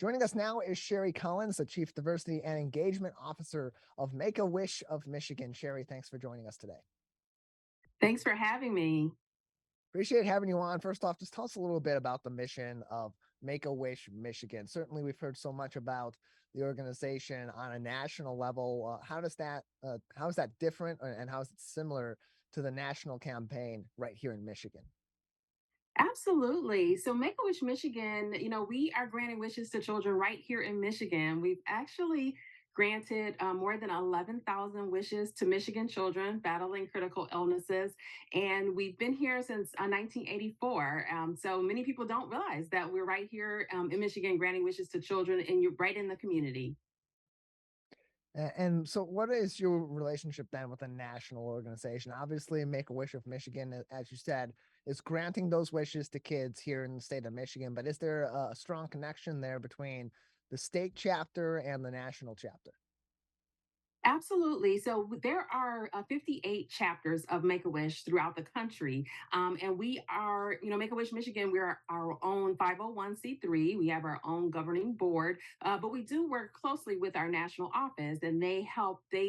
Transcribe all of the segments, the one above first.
Joining us now is Sherri Collins, the Chief Diversity and Engagement Officer of Make-A-Wish of Michigan. Sherri, thanks for joining us today. Thanks for having me. Appreciate having you on. First off, just tell us a little bit about the mission of Make-A-Wish Michigan. Certainly, we've heard so much about the organization on a national level. How is that different, and how is it similar to the national campaign right here in Michigan? Absolutely. So, Make a Wish Michigan, we are granting wishes to children right here in Michigan. We've actually granted more than 11,000 wishes to Michigan children battling critical illnesses. And we've been here since 1984. So, many people don't realize that we're right here in Michigan granting wishes to children, and you're right in the community. And so, what is your relationship then with a national organization? Obviously, Make a Wish of Michigan, as you said, is granting those wishes to kids here in the state of Michigan. But is there a strong connection there between the state chapter and the national chapter? Absolutely. So there are 58 chapters of Make a Wish throughout the country. And we are, Make a Wish Michigan, we're our own 501c3. We have our own governing board, but we do work closely with our national office, and they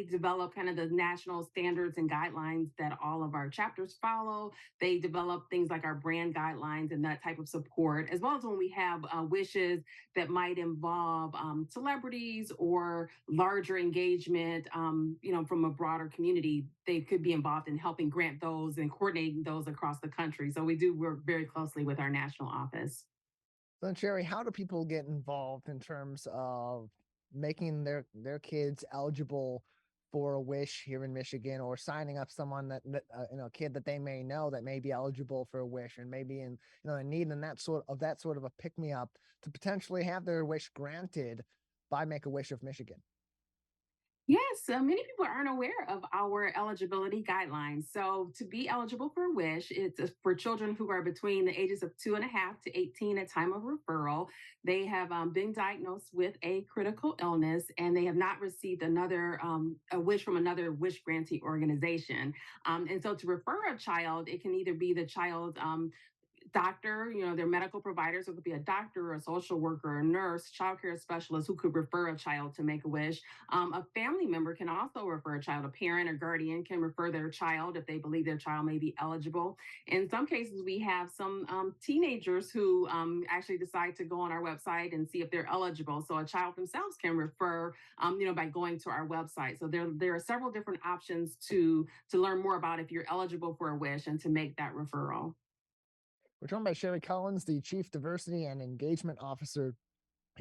develop kind of the national standards and guidelines that all of our chapters follow. They develop things like our brand guidelines and that type of support, as well as when we have wishes that might involve celebrities or larger engagement, from a broader community. They could be involved in helping grant those and coordinating those across the country. So we do work very closely with our national office. So, Sherri, how do people get involved in terms of making their kids eligible for a wish here in Michigan, or signing up someone a kid that they may know that may be eligible for a wish and maybe in need and that sort of a pick me up to potentially have their wish granted by Make a Wish of Michigan? Yes, many people aren't aware of our eligibility guidelines. So, to be eligible for a wish, it's for children who are between the ages of 2.5 to 18 at time of referral. They have been diagnosed with a critical illness, and they have not received a wish from another wish grantee organization. And so, to refer a child, it can either be the child doctor, their medical providers. It could be a doctor, a social worker, a nurse, child care specialist who could refer a child to Make a Wish. A family member can also refer a child. A parent or guardian can refer their child if they believe their child may be eligible. In some cases, we have some teenagers who actually decide to go on our website and see if they're eligible. So a child themselves can refer, by going to our website. So there are several different options to learn more about if you're eligible for a wish and to make that referral. We're joined by Sherri Collins, the Chief Diversity and Engagement Officer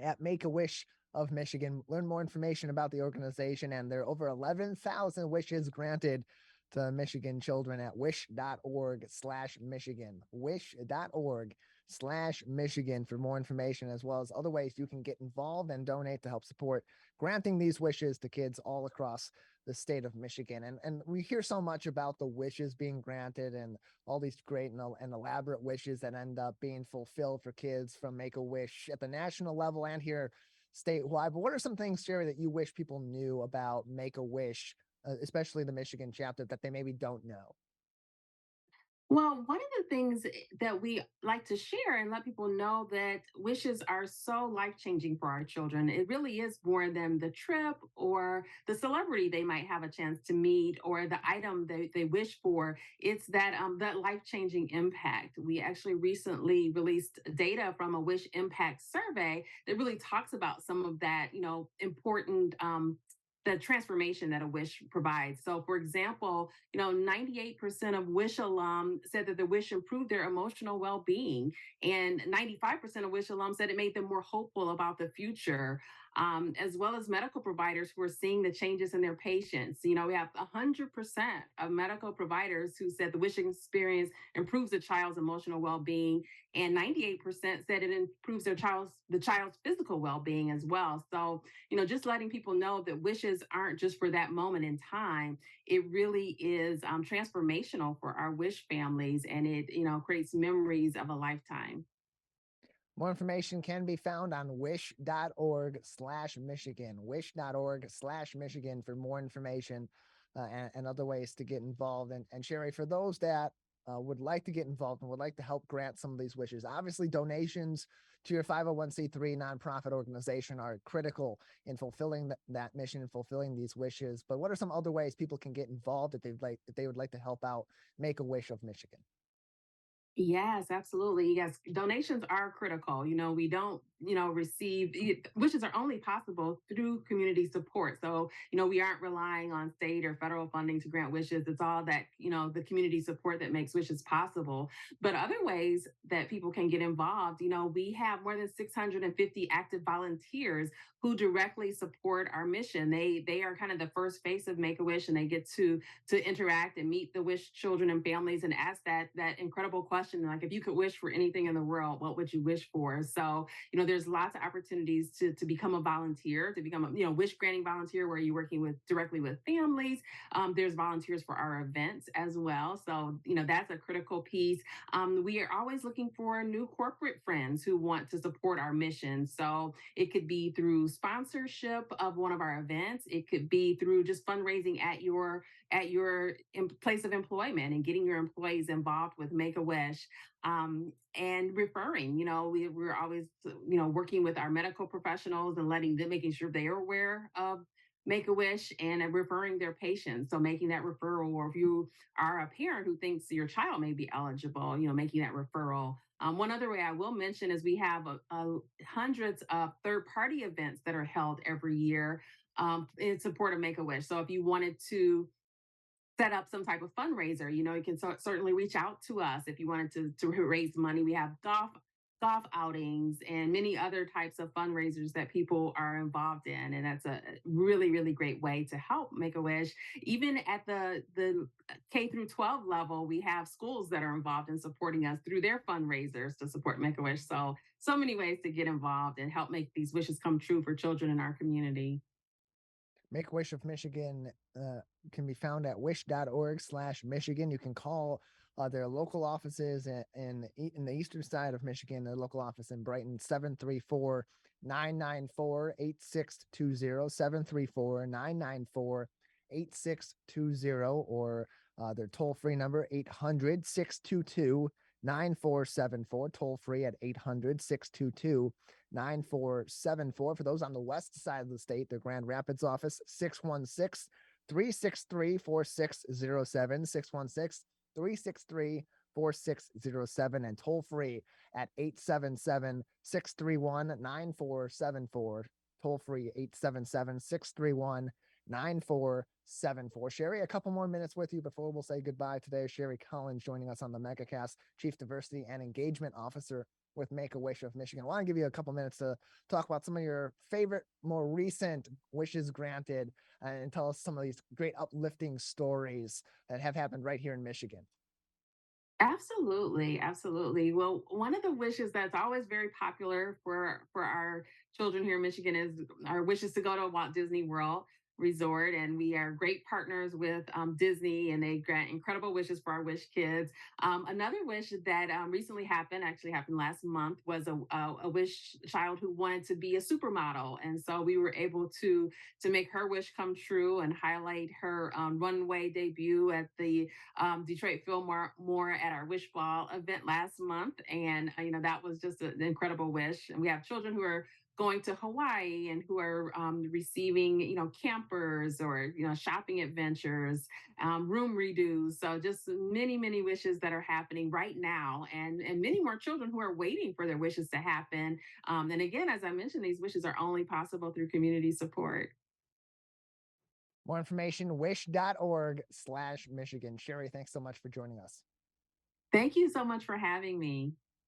at Make a Wish of Michigan. Learn more information about the organization and their over 11,000 wishes granted to Michigan children at wish.org/Michigan. Wish.org/Michigan for more information, as well as other ways you can get involved and donate to help support granting these wishes to kids all across the state of Michigan. And we hear so much about the wishes being granted and all these great and elaborate wishes that end up being fulfilled for kids from Make a Wish at the national level and here statewide. But what are some things, Sherri, that you wish people knew about Make a Wish, especially the Michigan chapter, that they maybe don't know? Well, one of the things that we like to share and let people know that wishes are so life changing for our children. It really is more than the trip or the celebrity they might have a chance to meet or the item they wish for. It's that life changing impact. We actually recently released data from a Wish Impact survey that really talks about some of that, important. The transformation that a wish provides. So, for example, 98% of Wish alum said that the Wish improved their emotional well being, and 95% of Wish alum said it made them more hopeful about the future, as well as medical providers who are seeing the changes in their patients. We have 100% of medical providers who said the Wish experience improves a child's emotional well being, and 98% said it improves the child's physical well being as well. So, just letting people know that wishes aren't just for that moment in time. It really is transformational for our wish families, and it creates memories of a lifetime. More information can be found on wish.org/Michigan. Wish.org/Michigan for more information and other ways to get involved. And Sherri, for those that would like to get involved and would like to help grant some of these wishes. Obviously, donations to your 501c3 nonprofit organization are critical in fulfilling that mission and fulfilling these wishes. But what are some other ways people can get involved if they would like to help out Make a Wish of Michigan? Yes, absolutely. Yes, donations are critical. We don't, receive wishes are only possible through community support. So, we aren't relying on state or federal funding to grant wishes. It's all that, the community support that makes wishes possible. But other ways that people can get involved, we have more than 650 active volunteers who directly support our mission. They are kind of the first face of Make a Wish, and they get to interact and meet the wish children and families and ask that incredible question, like, if you could wish for anything in the world, what would you wish for? So, there's lots of opportunities to become a volunteer, to become a wish granting volunteer, where you're working with directly with families. There's volunteers for our events as well, so that's a critical piece. We are always looking for new corporate friends who want to support our mission. So it could be through sponsorship of one of our events. It could be through just fundraising at your place of employment and getting your employees involved with Make a Wish, and referring. We're always working with our medical professionals and letting them, making sure they are aware of Make a Wish and referring their patients. So making that referral, or if you are a parent who thinks your child may be eligible, making that referral. One other way I will mention is we have hundreds of third party events that are held every year in support of Make a Wish. So if you wanted to set up some type of fundraiser, you can certainly reach out to us if you wanted to raise money. We have golf outings and many other types of fundraisers that people are involved in, and that's a really really great way to help Make a Wish. Even at the K through 12 level, we have schools that are involved in supporting us through their fundraisers to support Make a Wish. So many ways to get involved and help make these wishes come true for children in our community. Make a Wish of Michigan can be found at wish.org/Michigan. You can call their local offices in the eastern side of Michigan, their local office in Brighton, 734-994-8620, 734-994-8620, or their toll-free number, 800-622-9474, toll free at 800-622-9474. For those on the west side of the state, their Grand Rapids office, 616-363-4607, 616-363-4607, and toll free at 877-631-9474. Toll free 877-631-9474. Sherri, a couple more minutes with you before we'll say goodbye today. Sherri Collins joining us on the Megacast, Chief Diversity and Engagement Officer with Make a Wish of Michigan. I want to give you a couple minutes to talk about some of your favorite, more recent wishes granted, and tell us some of these great uplifting stories that have happened right here in Michigan. Absolutely, absolutely. Well, one of the wishes that's always very popular for our children here in Michigan is our wishes to go to Walt Disney World Resort, and we are great partners with Disney, and they grant incredible wishes for our wish kids. Another wish that recently happened, actually happened last month, was a wish child who wanted to be a supermodel, and so we were able to make her wish come true and highlight her runway debut at the Detroit Fillmore at our Wish Ball event last month. And, that was just an incredible wish. And we have children who are going to Hawaii and who are receiving, campers or, shopping adventures, room redos. So just many, many wishes that are happening right now, and many more children who are waiting for their wishes to happen. And again, as I mentioned, these wishes are only possible through community support. More information, wish.org/Michigan. Sherri, thanks so much for joining us. Thank you so much for having me.